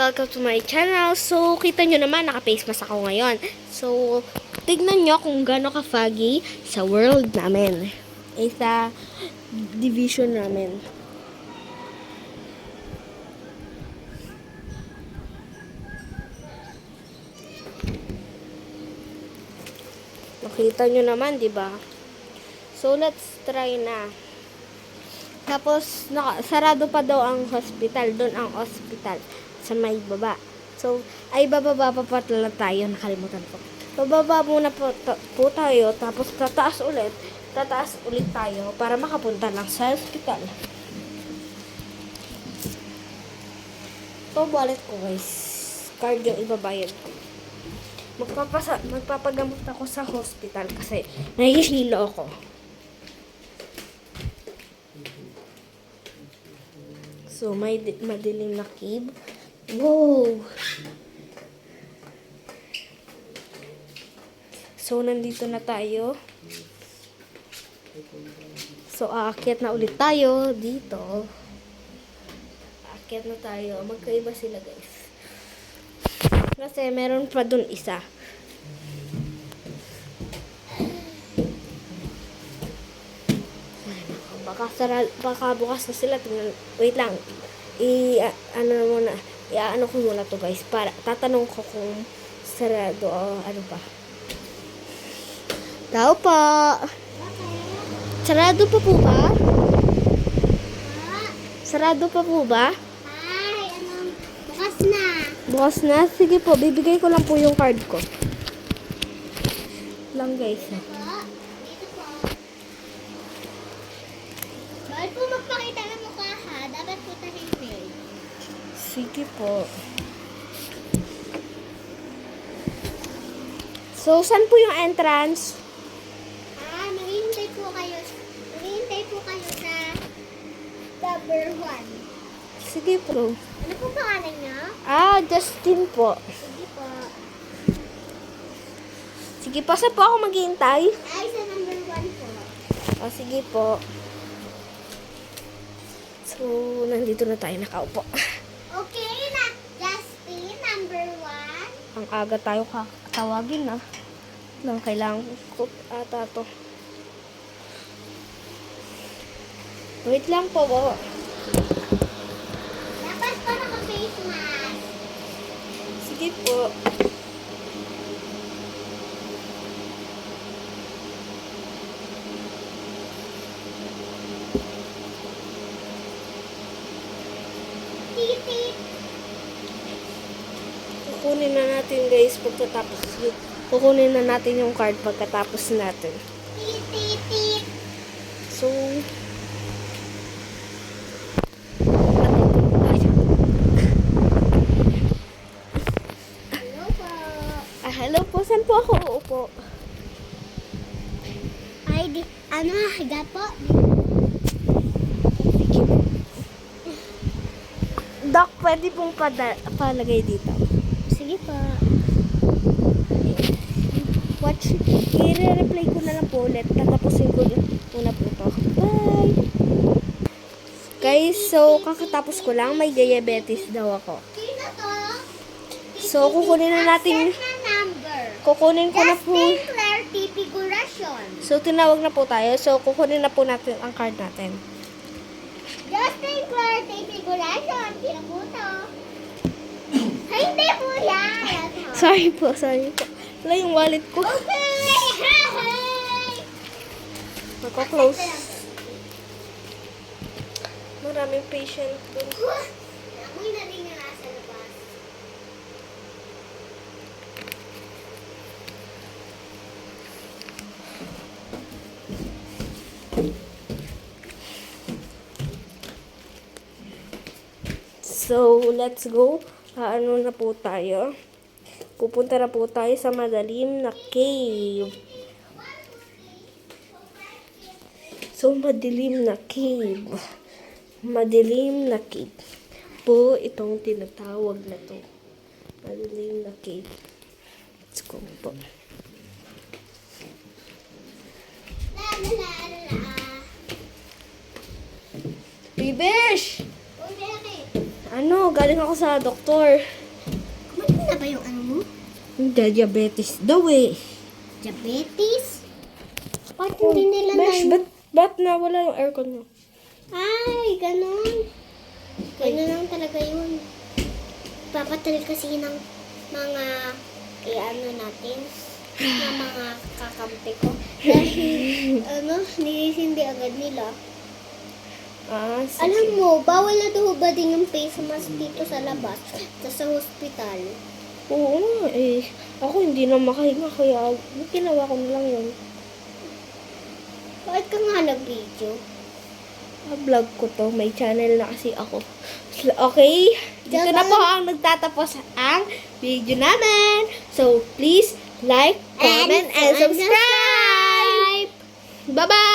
Welcome to my channel. So, kita nyo naman, naka-face mask ako ngayon. So, tignan nyo kung gaano ka-foggy sa world namin. Sa division namin. Nakita nyo naman, di ba? So, let's try na. Tapos, sarado pa daw ang hospital. Doon ang hospital. Sa may baba. So, ay bababa pa pala tayo. Nakalimutan ko. Bababa muna po tayo. Tapos, tataas ulit. Tataas ulit tayo para makapunta lang sa hospital. Ito, wallet ko guys. Card yung ibabayad ko. Magpapagamot ako sa hospital kasi nahihilo ako. So, may madilim na cave. Wow! So, nandito na tayo. So, aakyat na ulit tayo dito. Aakyat na tayo. Magkaiba sila, guys. Kasi, meron pa dun isa. Baka bukas na sila. Wait lang. Iaano ko muna to guys. Para tatanong ko kung sarado o ano pa. Tao pa. Sarado pa po ba? Sarado pa po ba? Ay, bukas na. Bukas na? Sige po, bibigay ko lang po yung card ko. Lang guys. Dito po. Bawal po magpakita ng mukha ha. Dapat po tahimik. Sige po. So, saan po yung entrance? Maghihintay po kayo. Maghihintay po kayo sa number 1. Sige po. Ano po pangalan niyo? Justin po. Sige po. Sige po, saan po ako maghihintay? Ay, sa number 1 po. Sige po. So, nandito na tayo nakaupo. Okay na. Justin, number 1. Ang aga tayo kakatawagin na. Lang kailangan ko ata to. Wait lang po. Dapat po naka-face mask. Sige po. Titit. Kukunin na natin guys pagkatapos. Kukunin na natin yung card pagkatapos natin. Titit. So, Hello po. hello po. Saan po ako uupo? Ay, higa po. Doc, pwede pong palagay dito. Sige po. Watch. I-reply ko na lang po ulit. Tatapusin ko muna po ito. Bye! Guys, so kakatapos ko lang. May diabetes daw ako. Sino to? So, kukunin na natin. Set na number. Kukunin ko na po. Justin Claire T. Figuration. So, tinawag na po tayo. So, kukunin na po natin ang card natin. Justin Claire T. Figuration. Sino po to? Ay, hindi po yan. Sorry po. Wala yung wallet ko. Okay. Hi. Nako-close. Maraming patient dun. Amoy na rin yung nasa labas. So, let's go. Ano na po tayo? Pupunta na po tayo sa madilim na cave. So, madilim na cave. Madilim na cave po itong tinatawag na to. Madilim na cave. Let's go po. La. Bibish! Uy, bakit? Ano, galing ako sa doktor. Kumain na ba yung ano mo? Diabetes daw eh. Diabetes? Ba't hindi nila Besh, na... ba't nawala yung aircon nyo? Ay, ganun. Ganun lang talaga yun. Papatal kasi ng mga ano natin, ng mga kakampi ko. Dahil, nilisindi agad nila. Ah, sige. Alam mo, bawal na daw ba din yung face mask dito sa labas, sa hospital. Oo nga eh. Ako hindi na makahinga kaya ginawa ko na lang yun. Bakit ka nga nag-video? Vlog ko to. May channel na kasi ako. Okay? Dito na po ang nagtatapos ang video namin. So, please like, comment, and subscribe! Bye-bye!